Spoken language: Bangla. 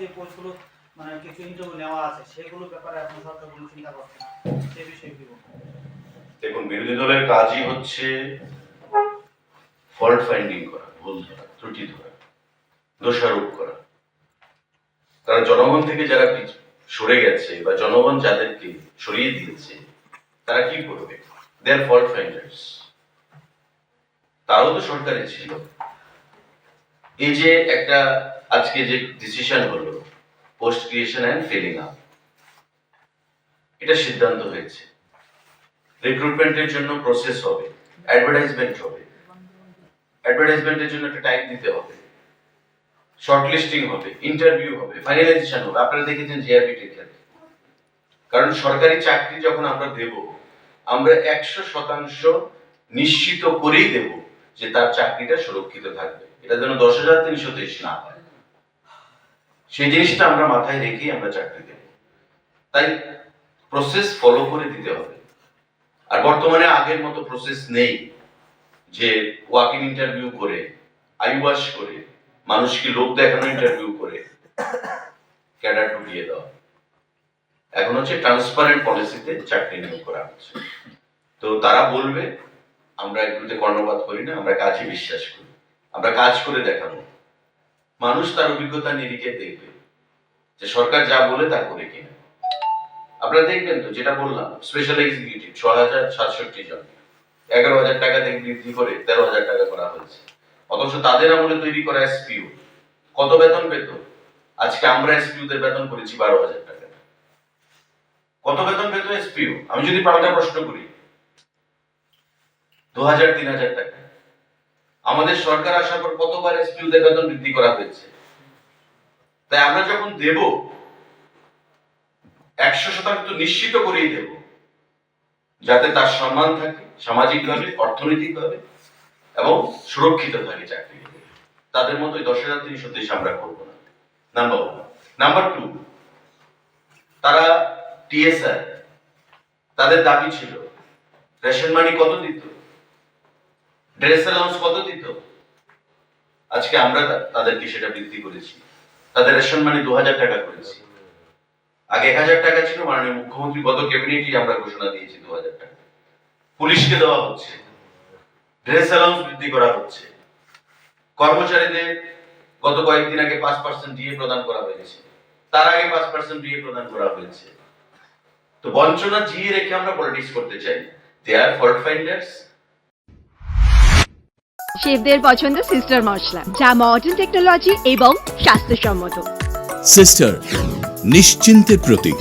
যে পোস্টগুলো মানে কিছু ইন্টারভিউ নেওয়া আছে সেগুলোর ব্যাপারে এখন সরকার কোনো চিন্তা করছে না, সে বিষয়ে কি বলবো? দেখুন, বিরোধী দলের কাজই হচ্ছে ফল্ট ফাইন্ডিং করা, ভুল ধরা, ত্রুটি ধরা, দোষারোপ করা। কারণ জনগণ থেকে যারা সরে গেছে বা জনগণ যাদেরকে সরিয়ে দিয়েছে তারা কি করবে? দে আর ফল্ট ফাইন্ডার্স। তারাও তো সরকারে ছিল। এই যে একটা আজকে যে ডিসিশন হলো post creation and filling up, এটা সিদ্ধান্ত হয়েছে। রিক্রুটমেন্টের জন্য প্রসেস হবে, অ্যাডভার্টাইজমেন্ট হবে, অ্যাডভার্টাইজমেন্টের জন্য একটা টাইম দিতে হবে, শর্টলিস্টিং হবে, ইন্টারভিউ হবে, ফাইনালাইজেশন হবে। আপনারা দেখেছেন জিআরবিটির ক্ষেত্রে। কারণ সরকারি চাকরি যখন আমরা দেব, আমরা 100% নিশ্চিত করেই দেব যে তার চাকরিটা সুরক্ষিত থাকবে। এটা যেন 10,323 না হয়, সেই জিনিসটা আমরা মাথায় রেখেই আমরা চাকরি দেব। তাই প্রসেস ফলো করে দিতে হবে। আর বর্তমানে আগের মতো প্রসেস নেই যে ওয়াক ইন ইন্টারভিউ করে, আইওয়াশ করে, মানুষকে লোক দেখানো ইন্টারভিউ করে ক্যাডার ঢুকিয়ে দেওয়া। এখন হচ্ছে ট্রান্সপারেন্ট পলিসিতে চাকরি নিয়োগ করা হচ্ছে। তো তারা বলবে আমরা এগুলোতে কর্ণপাত করি না, আমরা কাজে বিশ্বাস করি, আমরা কাজ করে দেখাবো। মানুষ তার অভিজ্ঞতা নিরিখে দেখবে যে সরকার যা বলে তা করে কিনা। আপনারা দেখবেন তো, যেটা বললাম, স্পেশাল এক্সিকিউটিভ 6,067 জন, 11,000 টাকা থেকে বৃদ্ধি করে 13,000 টাকা করা হয়েছে। অথচ তাদের আমলে তৈরি করা এসপিও কত বেতন পেত? আজকে আমরা এসপিওদের বেতন করেছি 12,000 টাকা। কত বেতন পেত এসপিও? আমি যদি পাল্টা প্রশ্ন করি, 2,000-3,000 টাকা। আমাদের সরকার আসার পর কতবার এসপিওদের বেতন বৃদ্ধি করা হয়েছে? তাই আমরা যখন দেব 100% নিশ্চিত করেই দেব যাতে তার সম্মান থাকে সামাজিকভাবে, অর্থনৈতিকভাবে এবং সুরক্ষিত থাকে চাকরি। তাদের মতো 10,323 আমরা করবো না, নাম্বার 1। নাম্বার 2, তারা টিএসআর, তাদের দাবি ছিল রেশন মানি কত দিত, ড্রেস অ্যালাউন্স কত দিত। আজকে আমরা তাদেরকে সেটা বৃদ্ধি করেছি। তাদের রেশন মানি 2,000 টাকা করেছি। আগে 1,000 টাকা ছিল, মাননীয় মুখ্যমন্ত্রী গত ক্যাবিনেটেই আমরা ঘোষণা দিয়েছি 2,000 টাকা। পুলিশকে দেওয়া হচ্ছে, ড্রেস অ্যালাউন্স বৃদ্ধি করা হচ্ছে। কর্মচারীদের গত কয়েকদিন আগে 5% ডিএ প্রদান করা হয়েছে, তার আগে 5% ডিএ প্রদান করা হয়েছে। তো বঞ্চনা জিয়ে রেখে আমরা পলিটিক্স করতে চাই। দে আর ফল্ট ফাইন্ডার্স। শেফদের পছন্দ সিস্টার মশলা, যা মডার্ন টেকনোলজি এবং স্বাস্থ্যসম্মত। সিস্টার, নিশ্চিন্তের প্রতীক।